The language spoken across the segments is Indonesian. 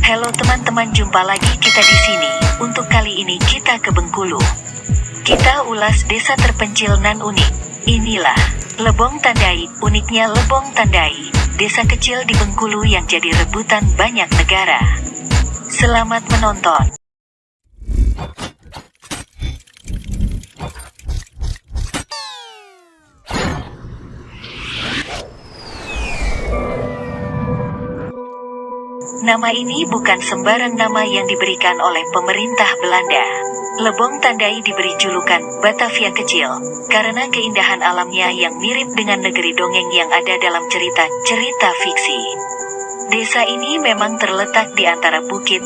Halo teman-teman, jumpa lagi kita di sini. Untuk kali ini kita ke Bengkulu. Kita ulas desa terpencil nan unik. Inilah Lebong Tandai. Uniknya Lebong Tandai, desa kecil di Bengkulu yang jadi rebutan banyak negara. Selamat menonton. Nama ini bukan sembarang nama yang diberikan oleh pemerintah Belanda. Lebong Tandai diberi julukan Batavia Kecil karena keindahan alamnya yang mirip dengan negeri dongeng yang ada dalam cerita fiksi. Desa ini memang terletak di antara bukit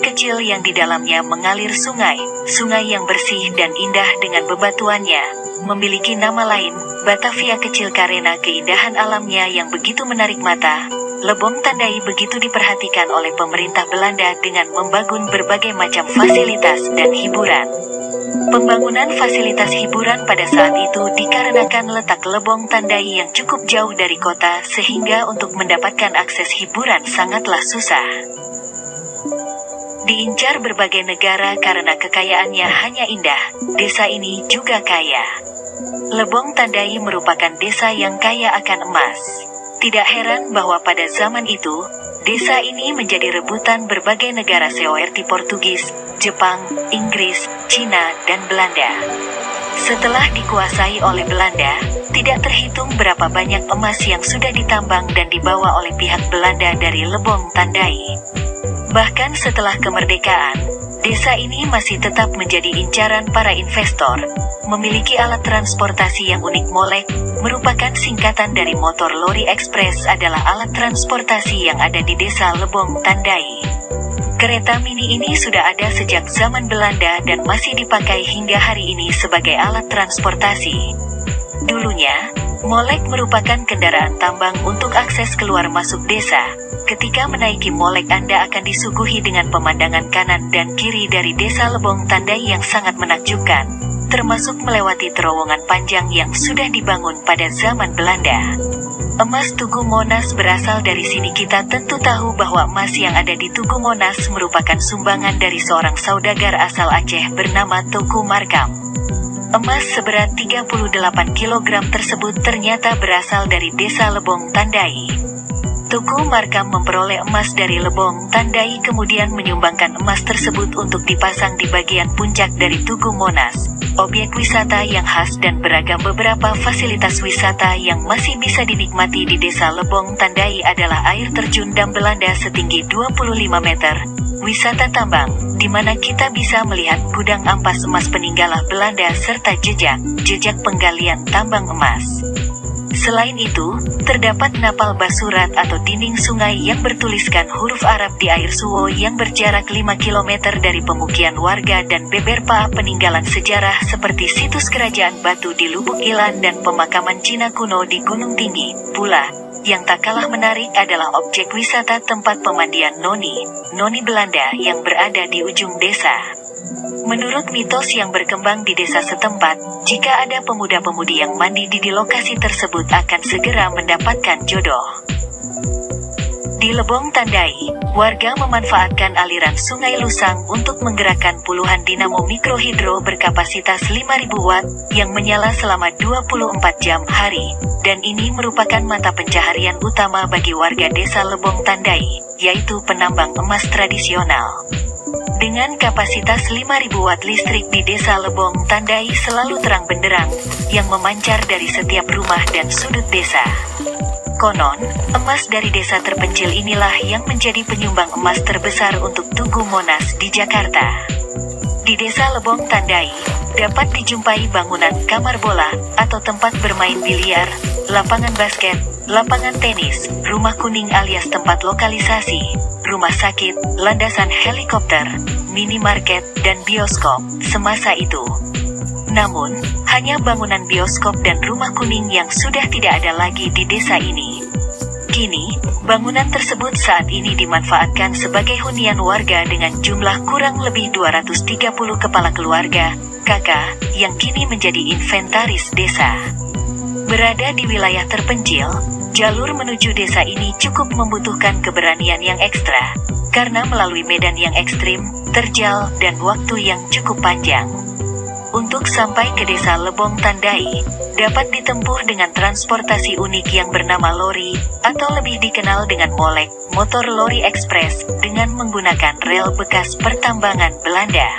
kecil yang di dalamnya mengalir sungai yang bersih dan indah dengan bebatuannya. Memiliki nama lain, Batavia Kecil, karena keindahan alamnya yang begitu menarik mata. Lebong Tandai begitu diperhatikan oleh pemerintah Belanda dengan membangun berbagai macam fasilitas dan hiburan. Pembangunan fasilitas hiburan pada saat itu dikarenakan letak Lebong Tandai yang cukup jauh dari kota sehingga untuk mendapatkan akses hiburan sangatlah susah. Diincar berbagai negara karena kekayaannya hanya indah, desa ini juga kaya. Lebong Tandai merupakan desa yang kaya akan emas. Tidak heran bahwa pada zaman itu, desa ini menjadi rebutan berbagai negara seperti Portugis, Jepang, Inggris, Cina, dan Belanda. Setelah dikuasai oleh Belanda, tidak terhitung berapa banyak emas yang sudah ditambang dan dibawa oleh pihak Belanda dari Lebong Tandai. Bahkan setelah kemerdekaan, desa ini masih tetap menjadi incaran para investor. Memiliki alat transportasi yang unik. Molek merupakan singkatan dari motor lori ekspres, adalah alat transportasi yang ada di desa Lebong Tandai. Kereta mini ini sudah ada sejak zaman Belanda dan masih dipakai hingga hari ini sebagai alat transportasi. Dulunya, molek merupakan kendaraan tambang untuk akses keluar masuk desa. Ketika menaiki molek, Anda akan disuguhi dengan pemandangan kanan dan kiri dari desa Lebong Tandai yang sangat menakjubkan, termasuk melewati terowongan panjang yang sudah dibangun pada zaman Belanda. Emas Tugu Monas berasal dari sini. Kita tentu tahu bahwa emas yang ada di Tugu Monas merupakan sumbangan dari seorang saudagar asal Aceh bernama Teuku Markam. Emas seberat 38 kg tersebut ternyata berasal dari desa Lebong Tandai. Teuku Markam memperoleh emas dari Lebong Tandai kemudian menyumbangkan emas tersebut untuk dipasang di bagian puncak dari Tugu Monas, objek wisata yang khas dan beragam. Beberapa fasilitas wisata yang masih bisa dinikmati di desa Lebong Tandai adalah air terjun dam Belanda setinggi 25 meter, wisata tambang, di mana kita bisa melihat gudang ampas emas peninggalan Belanda serta jejak penggalian tambang emas. Selain itu, terdapat napal basurat atau dinding sungai yang bertuliskan huruf Arab di air Suwo yang berjarak 5 km dari pemukiman warga dan beberapa peninggalan sejarah seperti situs kerajaan batu di Lubuk Ilan dan pemakaman Cina kuno di Gunung Tinggi. Pula, yang tak kalah menarik adalah objek wisata tempat pemandian Noni Belanda yang berada di ujung desa. Menurut mitos yang berkembang di desa setempat, jika ada pemuda-pemudi yang mandi di lokasi tersebut akan segera mendapatkan jodoh. Di Lebong Tandai, warga memanfaatkan aliran Sungai Lusang untuk menggerakkan puluhan dinamo mikrohidro berkapasitas 5.000 watt yang menyala selama 24 jam hari, dan ini merupakan mata pencaharian utama bagi warga desa Lebong Tandai, yaitu penambang emas tradisional. Dengan kapasitas 5.000 watt listrik di desa Lebong Tandai selalu terang benderang, yang memancar dari setiap rumah dan sudut desa. Konon, emas dari desa terpencil inilah yang menjadi penyumbang emas terbesar untuk Tugu Monas di Jakarta. Di desa Lebong Tandai, dapat dijumpai bangunan kamar bola, atau tempat bermain biliar, lapangan basket, lapangan tenis, rumah kuning alias tempat lokalisasi, rumah sakit, landasan helikopter, minimarket, dan bioskop semasa itu. Namun, hanya bangunan bioskop dan rumah kuning yang sudah tidak ada lagi di desa ini. Kini, bangunan tersebut saat ini dimanfaatkan sebagai hunian warga dengan jumlah kurang lebih 230 kepala keluarga, KK, yang kini menjadi inventaris desa. Berada di wilayah terpencil, jalur menuju desa ini cukup membutuhkan keberanian yang ekstra, karena melalui medan yang ekstrim, terjal, dan waktu yang cukup panjang. Untuk sampai ke desa Lebong Tandai, dapat ditempuh dengan transportasi unik yang bernama lori, atau lebih dikenal dengan molek, motor lori ekspres, dengan menggunakan rel bekas pertambangan Belanda.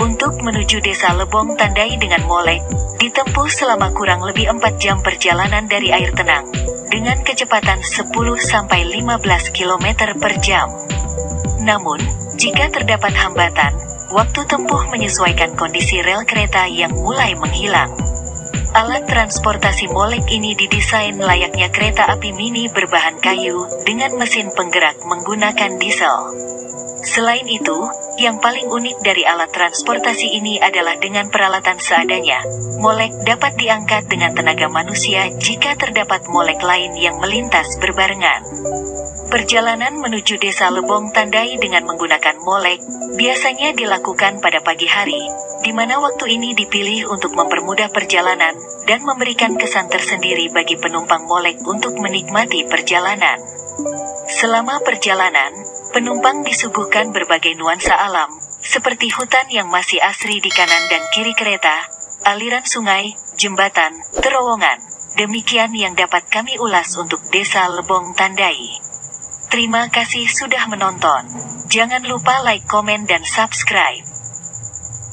Untuk menuju desa Lebong Tandai dengan molek, ditempuh selama kurang lebih 4 jam perjalanan dari air tenang, dengan kecepatan 10-15 km per jam. Namun, jika terdapat hambatan, waktu tempuh menyesuaikan kondisi rel kereta yang mulai menghilang. Alat transportasi molek ini didesain layaknya kereta api mini berbahan kayu, dengan mesin penggerak menggunakan diesel. Selain itu, yang paling unik dari alat transportasi ini adalah dengan peralatan seadanya. Molek dapat diangkat dengan tenaga manusia jika terdapat molek lain yang melintas berbarengan. Perjalanan menuju desa Lebong Tandai dengan menggunakan molek biasanya dilakukan pada pagi hari, di mana waktu ini dipilih untuk mempermudah perjalanan dan memberikan kesan tersendiri bagi penumpang molek untuk menikmati perjalanan. Selama perjalanan, penumpang disuguhkan berbagai nuansa alam, seperti hutan yang masih asri di kanan dan kiri kereta, aliran sungai, jembatan, terowongan. Demikian yang dapat kami ulas untuk desa Lebong Tandai. Terima kasih sudah menonton. Jangan lupa like, komen, dan subscribe.